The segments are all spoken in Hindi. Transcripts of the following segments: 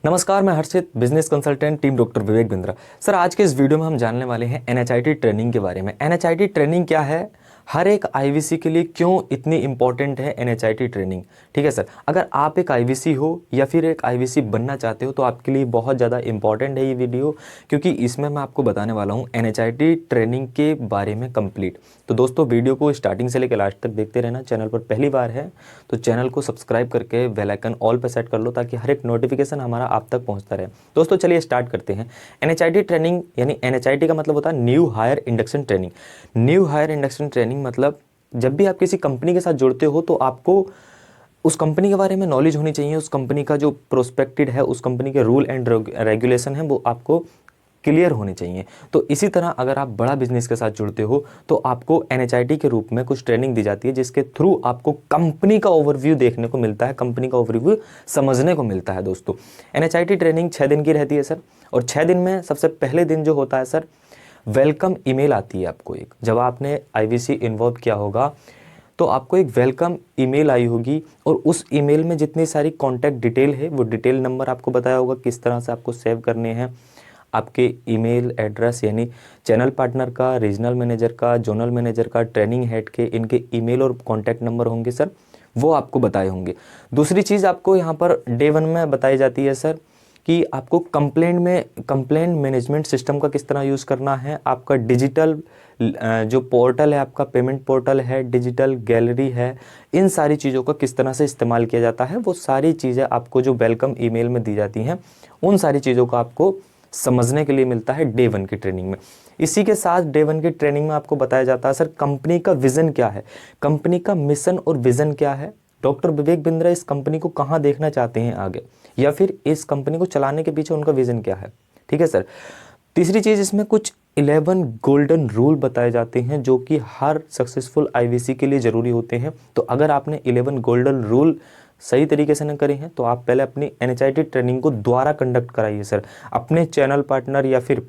नमस्कार, मैं हर्षित, business consultant, team doctor Vivek Bindra. Sir, आज के इस वीडियो में हम जानने वाले हैं एनएचआईटी ट्रेनिंग के बारे में। एनएचआईटी ट्रेनिंग क्या है, हर एक आईवीसी के लिए क्यों इतनी इंपॉर्टेंट है एनएचआईटी ट्रेनिंग। ठीक है सर, अगर आप एक आईवीसी हो या फिर एक आईवीसी बनना चाहते हो तो आपके लिए बहुत ज़्यादा इंपॉर्टेंट है ये वीडियो, क्योंकि इसमें मैं आपको बताने वाला हूँ एनएचआईटी ट्रेनिंग के बारे में कंप्लीट। तो दोस्तों, वीडियो को स्टार्टिंग से लेकर लास्ट तक देखते रहना। चैनल पर पहली बार है तो चैनल को सब्सक्राइब करके बेल आइकन ऑल पर सेट कर लो, ताकि हर एक नोटिफिकेशन हमारा आप तक पहुंचता रहे। दोस्तों चलिए स्टार्ट करते हैं। एनएचआईटी ट्रेनिंग यानी एनएचआईटी का मतलब होता है new hire induction training. New hire induction training मतलब जब भी आप किसी कंपनी के साथ जुड़ते हो तो आपको उस कंपनी के बारे में नॉलेज होनी चाहिए। उस कंपनी का जो प्रोस्पेक्टेड है, उस कंपनी के रूल एंड रेगुलेशन है, वो आपको क्लियर होने चाहिए। तो इसी तरह अगर आप बड़ा बिजनेस के साथ जुड़ते हो तो आपको एनएचआईटी के रूप में कुछ ट्रेनिंग दी जाती है, जिसके थ्रू आपको कंपनी का ओवरव्यू देखने को मिलता है, कंपनी का ओवरव्यू समझने को मिलता है। दोस्तों, एनएचआईटी ट्रेनिंग 6 दिन की रहती है सर, और 6 दिन में सबसे पहले दिन जो होता है सर, वेलकम ईमेल आती है आपको। एक जब आपने आईवीसी इन्वॉल्व किया होगा तो आपको एक वेलकम ईमेल आई होगी, और उस ईमेल में जितनी सारी कॉन्टैक्ट डिटेल है, वो डिटेल नंबर आपको बताया होगा किस तरह से आपको सेव करने हैं। आपके ईमेल एड्रेस यानी चैनल पार्टनर का, रीजनल मैनेजर का, जोनल मैनेजर का, ट्रेनिंग हेड के, इनके ईमेल और कॉन्टैक्ट नंबर होंगे सर, वो आपको बताए होंगे। दूसरी चीज़ आपको यहाँ पर डे 1 में बताई जाती है सर कि आपको कंप्लेंट मैनेजमेंट सिस्टम का किस तरह यूज़ करना है। आपका डिजिटल जो पोर्टल है, आपका पेमेंट पोर्टल है, डिजिटल गैलरी है, इन सारी चीज़ों का किस तरह से इस्तेमाल किया जाता है, वो सारी चीज़ें आपको जो वेलकम ईमेल में दी जाती हैं, उन सारी चीज़ों को आपको समझने के लिए मिलता है डे 1 की ट्रेनिंग में। इसी के साथ डे 1 की ट्रेनिंग में आपको बताया जाता है सर कंपनी का विज़न क्या है, कंपनी का मिशन और विज़न क्या है, डॉक्टर विवेक बिंद्रा इस कंपनी को कहाँ देखना चाहते हैं आगे, या फिर इस कंपनी को चलाने के पीछे उनका विज़न क्या है। ठीक है सर। तीसरी चीज़, इसमें कुछ 11 गोल्डन रूल बताए जाते हैं जो कि हर सक्सेसफुल आईवीसी के लिए ज़रूरी होते हैं। तो अगर आपने 11 गोल्डन रूल सही तरीके से न करे हैं तो आप पहले अपनी एनएचआईटी ट्रेनिंग को दोबारा कंडक्ट कराइए सर। अपने चैनल पार्टनर या फिर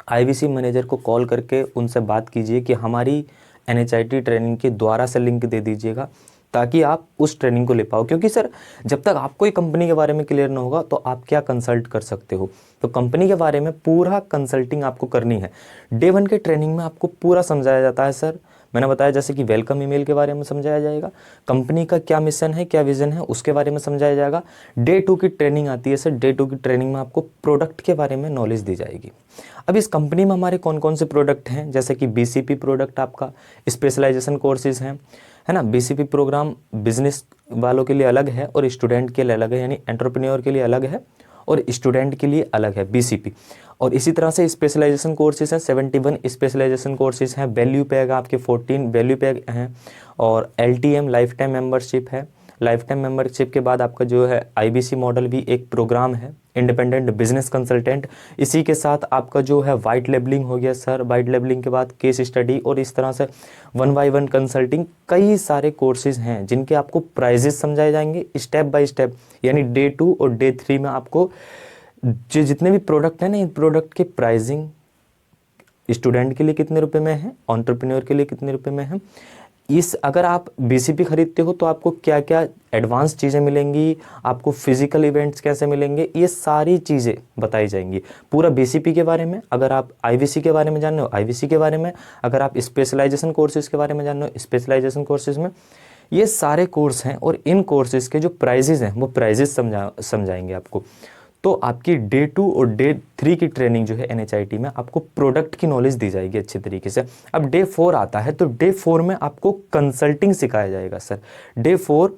आईवीसी मैनेजर को कॉल करके उनसे बात कीजिए कि हमारी एनएचआईटी ट्रेनिंग की दोबारा से लिंक दे दीजिएगा, ताकि आप उस ट्रेनिंग को ले पाओ। क्योंकि सर, जब तक आपको ही कंपनी के बारे में क्लियर ना होगा तो आप क्या कंसल्ट कर सकते हो। तो कंपनी के बारे में पूरा कंसल्टिंग आपको करनी है। डे 1 के ट्रेनिंग में आपको पूरा समझाया जाता है सर। मैंने बताया जैसे कि वेलकम ईमेल के बारे में समझाया जाएगा, कंपनी का क्या मिशन है, क्या विजन है, उसके बारे में समझाया जाएगा। डे 2 की ट्रेनिंग आती है सर। डे 2 की ट्रेनिंग में आपको प्रोडक्ट के बारे में नॉलेज दी जाएगी। अब इस कंपनी में हमारे कौन कौन से प्रोडक्ट हैं, जैसे कि बीसीपी प्रोडक्ट, आपका स्पेशलाइजेशन कोर्सेज हैं, है ना। बीसीपी प्रोग्राम बिजनेस वालों के लिए अलग है और स्टूडेंट के लिए अलग है, यानी एंटरप्रेन्योर के लिए अलग है और स्टूडेंट के लिए अलग है बीसीपी। और इसी तरह से स्पेशलाइजेशन कोर्सेज हैं, 71 स्पेशलाइजेशन कोर्सेज हैं। वैल्यू पैक आपके 14 वैल्यू पैक हैं, और एलटीएम लाइफ टाइम मेंबरशिप है। लाइफ टाइम मेंबरशिप के बाद आपका जो है आईबीसी मॉडल भी एक प्रोग्राम है, इंडिपेंडेंट बिजनेस कंसल्टेंट। इसी के साथ आपका जो है वाइट लेबलिंग हो गया सर। वाइट लेबलिंग के बाद केस स्टडी, और इस तरह से 1 बाय 1 कंसल्टिंग, कई सारे कोर्सेज हैं जिनके आपको प्राइजेस समझाए जाएंगे स्टेप बाय स्टेप। यानी डे 2 और डे 3 में आपको जो जितने भी प्रोडक्ट हैं ना, इन प्रोडक्ट की प्राइसिंग स्टूडेंट के लिए कितने रुपए में है, एंटरप्रेन्योर के लिए कितने रुपए में है, इस अगर आप बीसीपी खरीदते हो तो आपको क्या क्या एडवांस चीज़ें मिलेंगी, आपको फिजिकल इवेंट्स कैसे मिलेंगे, ये सारी चीज़ें बताई जाएंगी पूरा बीसीपी के बारे में। अगर आप आईवीसी के बारे में जानते हो आईवीसी के बारे में, अगर आप स्पेशलाइजेशन कोर्सेज के बारे में जानते हो स्पेशलाइजेशन कोर्सेज में, ये सारे कोर्स हैं। और इन कोर्सेज के जो प्राइजेज हैं वो प्राइजेज समझाएंगे आपको। तो आपकी डे 2 और डे 3 की ट्रेनिंग जो है एनएचआईटी में, आपको प्रोडक्ट की नॉलेज दी जाएगी अच्छे तरीके से। अब डे 4 आता है, तो डे 4 में आपको कंसल्टिंग सिखाया जाएगा सर। डे 4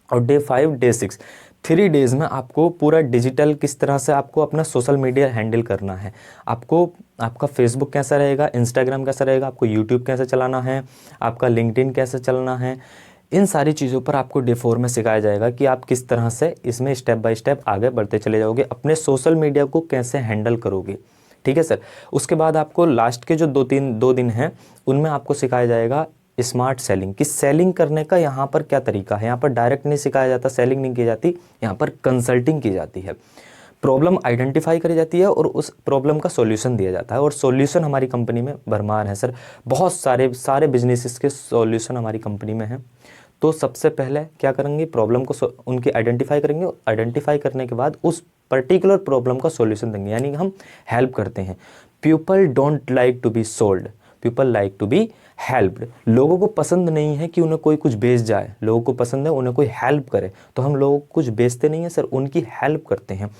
और डे 5 डे 6 3 डेज़ में आपको पूरा डिजिटल किस तरह से आपको अपना सोशल मीडिया हैंडल करना है। आपको आपका फेसबुक कैसा रहेगा, इंस्टाग्राम कैसा रहेगा, आपको यूट्यूब कैसे चलाना है, आपका लिंक्डइन कैसे चलना है, इन सारी चीज़ों पर आपको डे 4 में सिखाया जाएगा कि आप किस तरह से इसमें स्टेप बाय स्टेप आगे बढ़ते चले जाओगे, अपने सोशल मीडिया को कैसे हैंडल करोगे। ठीक है सर। उसके बाद आपको लास्ट के जो 2 दिन हैं उनमें आपको सिखाया जाएगा स्मार्ट सेलिंग, कि सेलिंग करने का यहाँ पर क्या तरीका है। यहाँ पर डायरेक्ट नहीं सिखाया जाता, सेलिंग नहीं की जाती, यहाँ पर कंसल्टिंग की जाती है। प्रॉब्लम आइडेंटिफाई करी जाती है और उस प्रॉब्लम का सॉल्यूशन दिया जाता है। और सॉल्यूशन हमारी कंपनी में भरमार है सर, बहुत सारे बिजनेसेस के सॉल्यूशन हमारी कंपनी में हैं। तो सबसे पहले क्या करेंगे, प्रॉब्लम को उनकी आइडेंटिफाई करेंगे। आइडेंटिफाई करने के बाद उस पर्टिकुलर प्रॉब्लम का सॉल्यूशन देंगे, यानी कि हम हेल्प करते हैं। People don't like to be sold, people like to be helped. लोगों को पसंद नहीं है कि उन्हें कोई कुछ बेच जाए, लोगों को पसंद है उन्हें कोई हेल्प करे। तो हम लोगों को कुछ बेचते नहीं है सर, उनकी हेल्प करते हैं।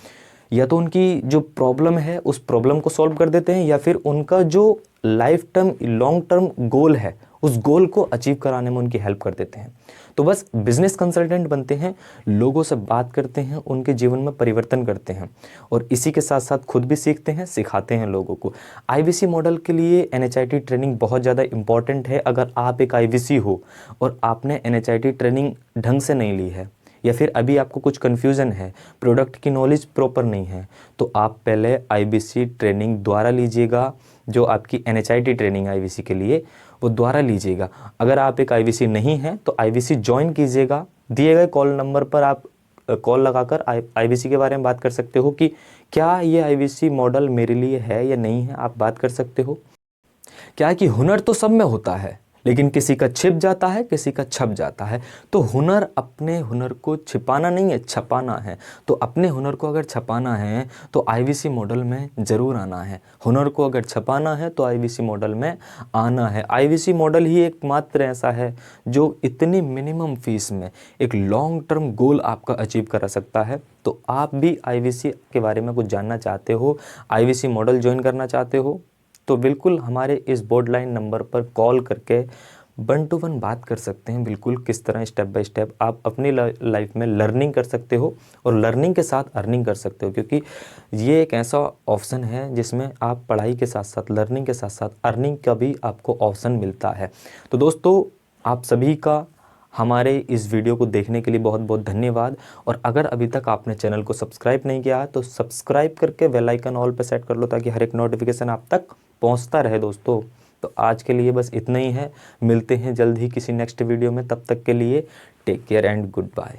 या तो उनकी जो प्रॉब्लम है उस प्रॉब्लम को सॉल्व कर देते हैं, या फिर उनका जो life term long term goal है उस गोल को अचीव कराने में उनकी हेल्प कर देते हैं। तो बस बिजनेस कंसल्टेंट बनते हैं, लोगों से बात करते हैं, उनके जीवन में परिवर्तन करते हैं और इसी के साथ साथ खुद भी सीखते हैं, सिखाते हैं लोगों को। आईवीसी मॉडल के लिए एनएचआईटी ट्रेनिंग बहुत ज़्यादा इंपॉर्टेंट है। अगर आप एक आईवीसी हो और आपने एनएचआईटी ट्रेनिंग ढंग से नहीं ली है, या फिर अभी आपको कुछ कन्फ्यूज़न है, प्रोडक्ट की नॉलेज प्रॉपर नहीं है, तो आप पहले आईवीसी ट्रेनिंग द्वारा लीजिएगा। जो आपकी एनएचआईटी ट्रेनिंग आईवीसी के लिए वो द्वारा लीजिएगा। अगर आप एक आईवीसी नहीं है तो आईवीसी ज्वाइन कीजिएगा। दिए गए कॉल नंबर पर आप कॉल लगाकर आईवीसी के बारे में बात कर सकते हो कि क्या ये आईवीसी मॉडल मेरे लिए है या नहीं है, आप बात कर सकते हो। क्या है कि हुनर तो सब में होता है, लेकिन किसी का छिप जाता है, किसी का छप जाता है। तो हुनर, अपने हुनर को छिपाना नहीं है, छपाना है। तो अपने हुनर को अगर छपाना है तो आईवीसी मॉडल में ज़रूर आना है। हुनर को अगर छपाना है तो आईवीसी मॉडल में आना है। आईवीसी मॉडल ही एकमात्र ऐसा है जो इतनी मिनिमम फीस में एक लॉन्ग टर्म गोल आपका अचीव करा सकता है। तो आप भी आईवीसी के बारे में कुछ जानना चाहते हो, आईवीसी मॉडल ज्वाइन करना चाहते हो, तो बिल्कुल हमारे इस बोर्डलाइन नंबर पर कॉल करके 1 to 1 बात कर सकते हैं। बिल्कुल किस तरह स्टेप बाय स्टेप आप अपनी लाइफ में लर्निंग कर सकते हो और लर्निंग के साथ अर्निंग कर सकते हो, क्योंकि ये एक ऐसा ऑप्शन है जिसमें आप पढ़ाई के साथ साथ, लर्निंग के साथ साथ अर्निंग का भी आपको ऑप्शन मिलता है। तो दोस्तों, आप सभी का हमारे इस वीडियो को देखने के लिए बहुत बहुत धन्यवाद। और अगर अभी तक आपने चैनल को सब्सक्राइब नहीं किया है तो सब्सक्राइब करके बेल आइकन ऑल पे सेट कर लो, ताकि हर एक नोटिफिकेशन आप तक पहुंचता रहे दोस्तों। तो आज के लिए बस इतना ही है, मिलते हैं जल्द ही किसी नेक्स्ट वीडियो में। तब तक के लिए take care and good bye.